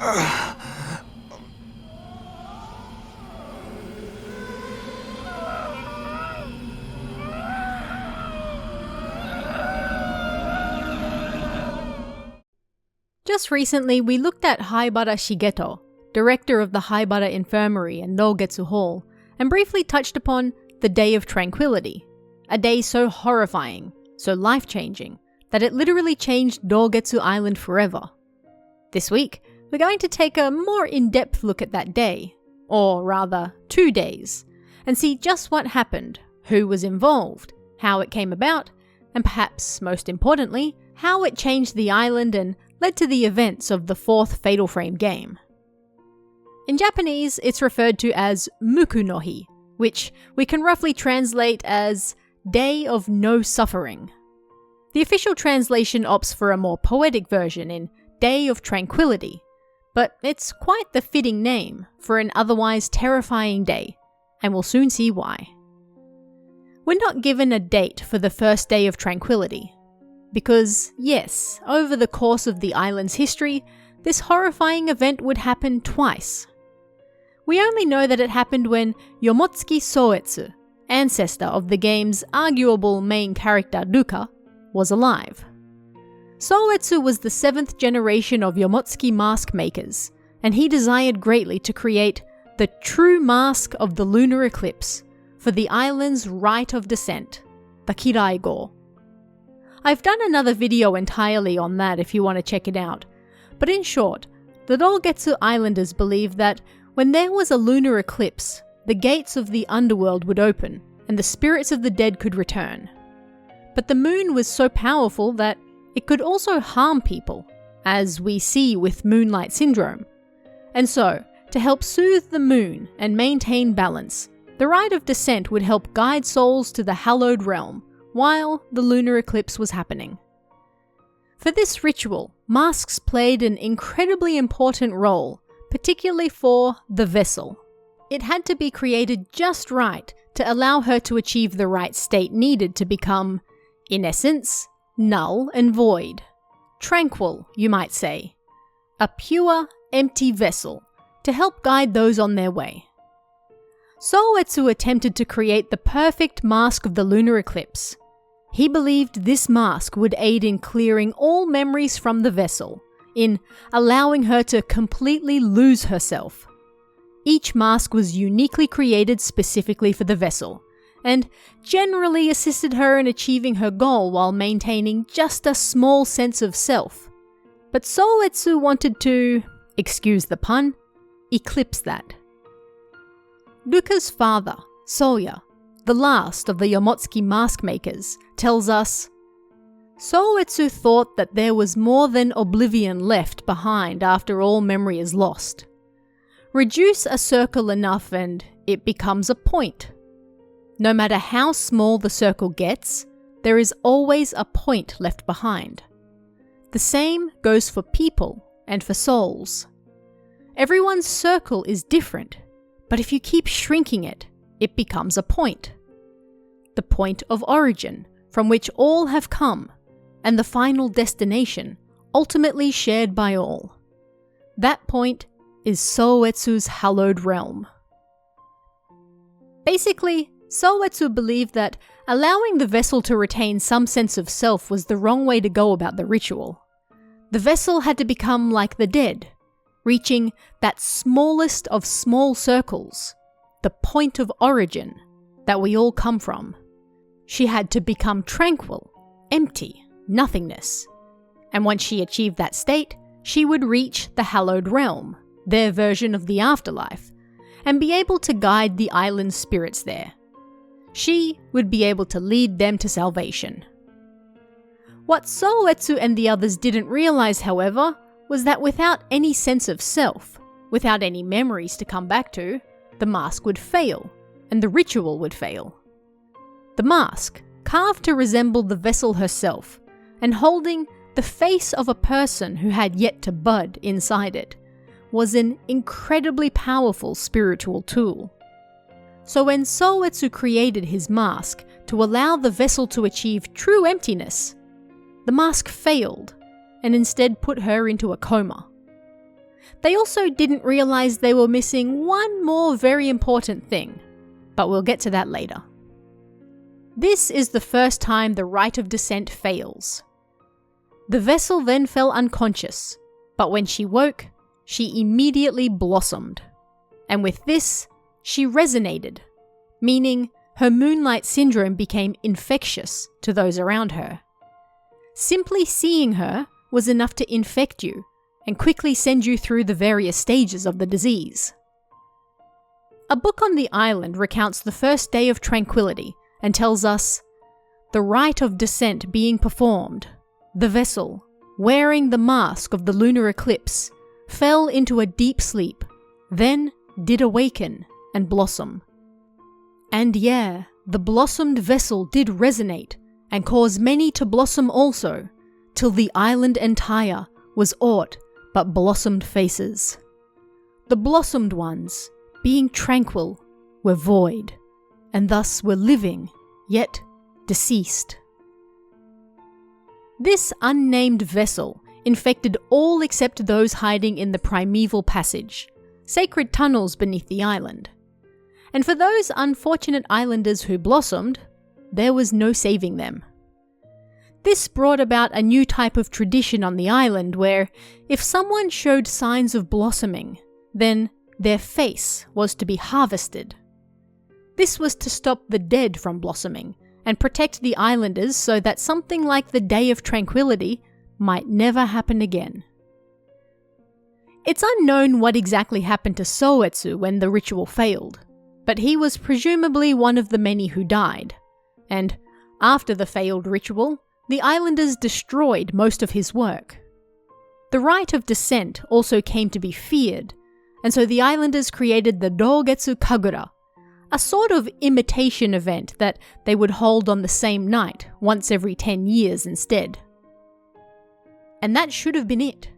Just recently, we looked at Haibara Shigeto, director of the Haibara Infirmary and Rogetsu Hall, and briefly touched upon the Day of Tranquility, a day so horrifying, so life-changing, that it literally changed Rogetsu Island forever. This week, we're going to take a more in-depth look at that day, or rather, 2 days, and see just what happened, who was involved, how it came about, and perhaps most importantly, how it changed the island and led to the events of the 4th Fatal Frame game. In Japanese, it's referred to as Muku no Hi, which we can roughly translate as Day of No Suffering. The official translation opts for a more poetic version in Day of Tranquility, but it's quite the fitting name for an otherwise terrifying day, and we'll soon see why. We're not given a date for the first day of Tranquility, because yes, over the course of the island's history, this horrifying event would happen twice. We only know that it happened when Yomotsuki Soetsu, ancestor of the game's arguable main character Ruka, was alive. Soetsu was the 7th generation of Yomotsuki mask makers, and he desired greatly to create the true mask of the lunar eclipse for the island's rite of descent, the Kirai-go. I've done another video entirely on that if you want to check it out, but in short, the Rogetsu Islanders believed that when there was a lunar eclipse, the gates of the underworld would open and the spirits of the dead could return. But the moon was so powerful that it could also harm people, as we see with Moonlight Syndrome. And so, to help soothe the moon and maintain balance, the rite of descent would help guide souls to the hallowed realm while the lunar eclipse was happening. For this ritual, masks played an incredibly important role, particularly for the vessel. It had to be created just right to allow her to achieve the right state needed to become, in essence, null and void. Tranquil, you might say. A pure, empty vessel to help guide those on their way. Soetsu attempted to create the perfect mask of the lunar eclipse. He believed this mask would aid in clearing all memories from the vessel, in allowing her to completely lose herself. Each mask was uniquely created specifically for the vessel, and generally assisted her in achieving her goal while maintaining just a small sense of self. But Soetsu wanted to, excuse the pun, eclipse that. Ruka's father, Soya, the last of the Yomotsuki mask makers, tells us, Soetsu thought that there was more than oblivion left behind after all memory is lost. Reduce a circle enough and it becomes a point. No matter how small the circle gets, there is always a point left behind. The same goes for people and for souls. Everyone's circle is different, but if you keep shrinking it, it becomes a point. The point of origin, from which all have come, and the final destination, ultimately shared by all. That point is Soetsu's hallowed realm. Basically, Soetsu believed that allowing the vessel to retain some sense of self was the wrong way to go about the ritual. The vessel had to become like the dead, reaching that smallest of small circles, the point of origin that we all come from. She had to become tranquil, empty, nothingness. And once she achieved that state, she would reach the hallowed realm, their version of the afterlife, and be able to guide the island's spirits there. She would be able to lead them to salvation. What Soetsu and the others didn't realize, however, was that without any sense of self, without any memories to come back to, the mask would fail, and the ritual would fail. The mask, carved to resemble the vessel herself, and holding the face of a person who had yet to bud inside it, was an incredibly powerful spiritual tool. So when Soetsu created his mask to allow the vessel to achieve true emptiness, the mask failed and instead put her into a coma. They also didn't realize they were missing one more very important thing, but we'll get to that later. This is the first time the rite of descent fails. The vessel then fell unconscious, but when she woke, she immediately blossomed. And with this, she resonated, meaning her moonlight syndrome became infectious to those around her. Simply seeing her was enough to infect you and quickly send you through the various stages of the disease. A book on the island recounts the first day of Tranquility and tells us, the rite of descent being performed, the vessel, wearing the mask of the lunar eclipse, fell into a deep sleep, then did awaken and blossom. And yeah, the blossomed vessel did resonate and cause many to blossom also, till the island entire was aught but blossomed faces. The blossomed ones, being tranquil, were void, and thus were living, yet deceased. This unnamed vessel infected all except those hiding in the primeval passage, sacred tunnels beneath the island. And for those unfortunate islanders who blossomed, there was no saving them. This brought about a new type of tradition on the island where, if someone showed signs of blossoming, then their face was to be harvested. This was to stop the dead from blossoming and protect the islanders so that something like the Day of Tranquility might never happen again. It's unknown what exactly happened to Soetsu when the ritual failed, but he was presumably one of the many who died, and after the failed ritual, the islanders destroyed most of his work. The rite of descent also came to be feared, and so the islanders created the Rogetsu Kagura, a sort of imitation event that they would hold on the same night, once every 10 years instead. And that should have been it.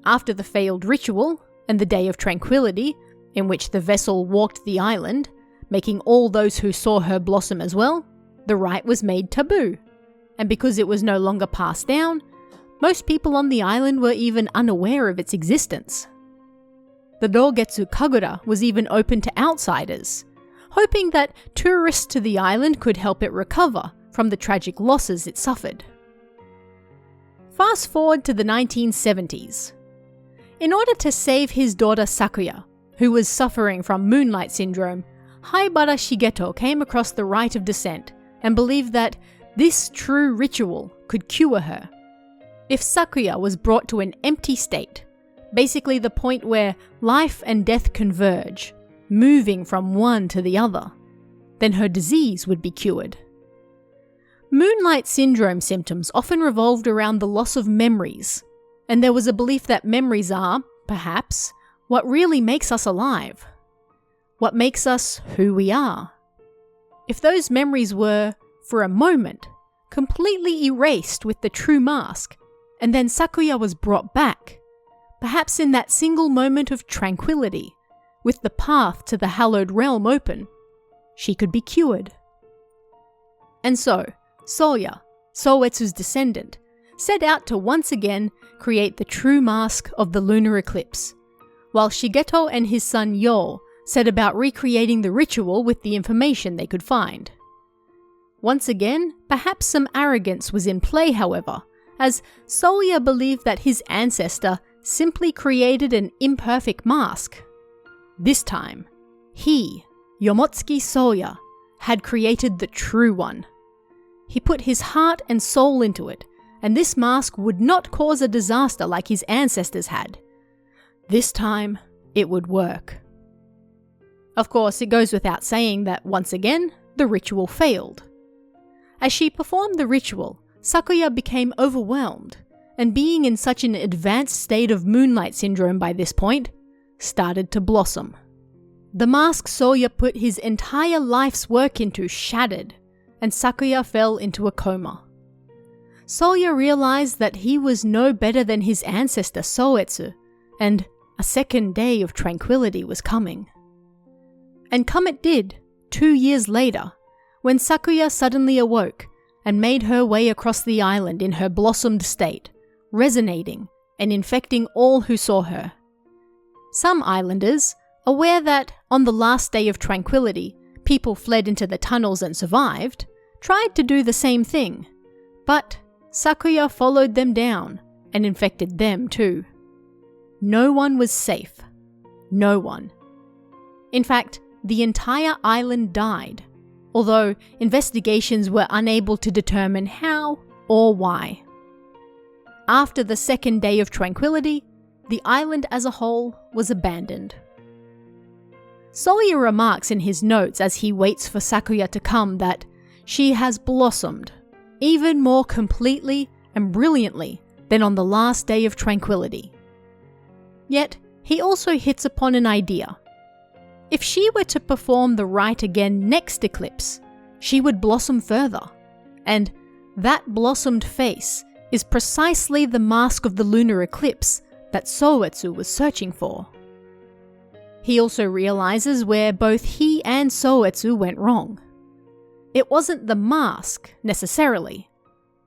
After the failed ritual, and the Day of Tranquility, in which the vessel walked the island, making all those who saw her blossom as well, the rite was made taboo. And because it was no longer passed down, most people on the island were even unaware of its existence. The Rogetsu Kagura was even open to outsiders, hoping that tourists to the island could help it recover from the tragic losses it suffered. Fast forward to the 1970s. In order to save his daughter Sakuya, who was suffering from moonlight syndrome, Haibara Shigeto came across the rite of descent and believed that this true ritual could cure her. If Sakuya was brought to an empty state, basically the point where life and death converge, moving from one to the other, then her disease would be cured. Moonlight syndrome symptoms often revolved around the loss of memories, and there was a belief that memories are, perhaps, what really makes us alive. What makes us who we are. If those memories were, for a moment, completely erased with the true mask, and then Sakuya was brought back, perhaps in that single moment of tranquility, with the path to the hallowed realm open, she could be cured. And so, Soya, Soetsu's descendant, set out to once again create the true mask of the lunar eclipse, while Shigeto and his son Yo set about recreating the ritual with the information they could find. Once again, perhaps some arrogance was in play, however, as Soya believed that his ancestor simply created an imperfect mask. This time, he, Yomotsuki Soya, had created the true one. He put his heart and soul into it, and this mask would not cause a disaster like his ancestors had. This time, it would work. Of course, it goes without saying that once again, the ritual failed. As she performed the ritual, Sakuya became overwhelmed, and being in such an advanced state of moonlight syndrome by this point, started to blossom. The mask Soya put his entire life's work into shattered, and Sakuya fell into a coma. Soya realized that he was no better than his ancestor Soetsu, and a second day of tranquility was coming. And come it did, 2 years later, when Sakuya suddenly awoke and made her way across the island in her blossomed state, resonating and infecting all who saw her. Some islanders, aware that on the last day of Tranquility, people fled into the tunnels and survived, tried to do the same thing, but Sakuya followed them down and infected them too. No one was safe. No one. In fact, the entire island died, although investigations were unable to determine how or why. After the second day of Tranquility, the island as a whole was abandoned. Sawyer remarks in his notes as he waits for Sakuya to come that she has blossomed even more completely and brilliantly than on the last day of Tranquility. Yet, he also hits upon an idea. If she were to perform the rite again next eclipse, she would blossom further, and that blossomed face is precisely the mask of the lunar eclipse that Soetsu was searching for. He also realizes where both he and Soetsu went wrong. It wasn't the mask, necessarily,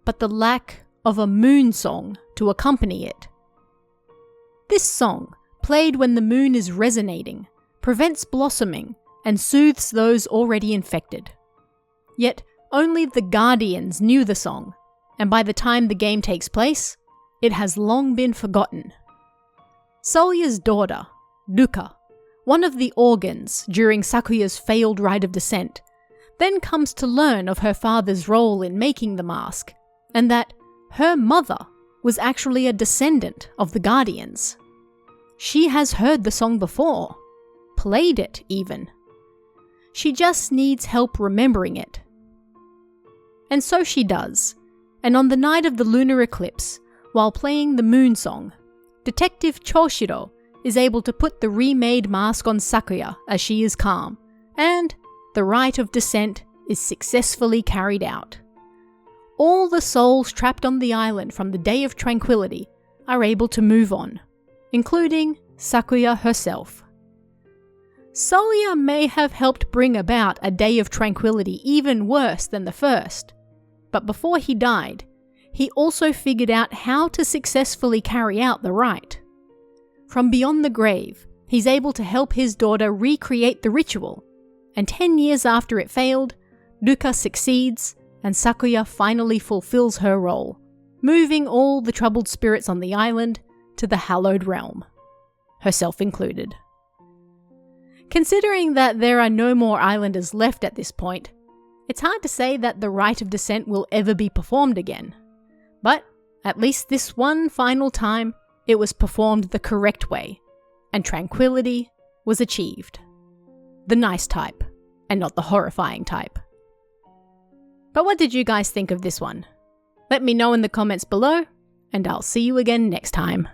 but the lack of a moon song to accompany it. This song, played when the moon is resonating, prevents blossoming and soothes those already infected. Yet, only the Guardians knew the song, and by the time the game takes place, it has long been forgotten. Sawyer's daughter, Ruka, one of the organs during Sakuya's failed rite of descent, then comes to learn of her father's role in making the mask, and that her mother was actually a descendant of the Guardians. She has heard the song before, played it even. She just needs help remembering it. And so she does, and on the night of the lunar eclipse, while playing the moon song, Detective Choshiro is able to put the remade mask on Sakuya as she is calm, and the rite of descent is successfully carried out. All the souls trapped on the island from the Day of Tranquility are able to move on, including Sakuya herself. Sawyer may have helped bring about a Day of Tranquility even worse than the first, but before he died, he also figured out how to successfully carry out the rite. From beyond the grave, he's able to help his daughter recreate the ritual, and 10 years after it failed, Ruka succeeds and Sakuya finally fulfills her role, moving all the troubled spirits on the island to the hallowed realm, herself included. Considering that there are no more islanders left at this point, it's hard to say that the rite of descent will ever be performed again. But at least this one final time, it was performed the correct way, and tranquility was achieved. The nice type, and not the horrifying type. But what did you guys think of this one? Let me know in the comments below, and I'll see you again next time.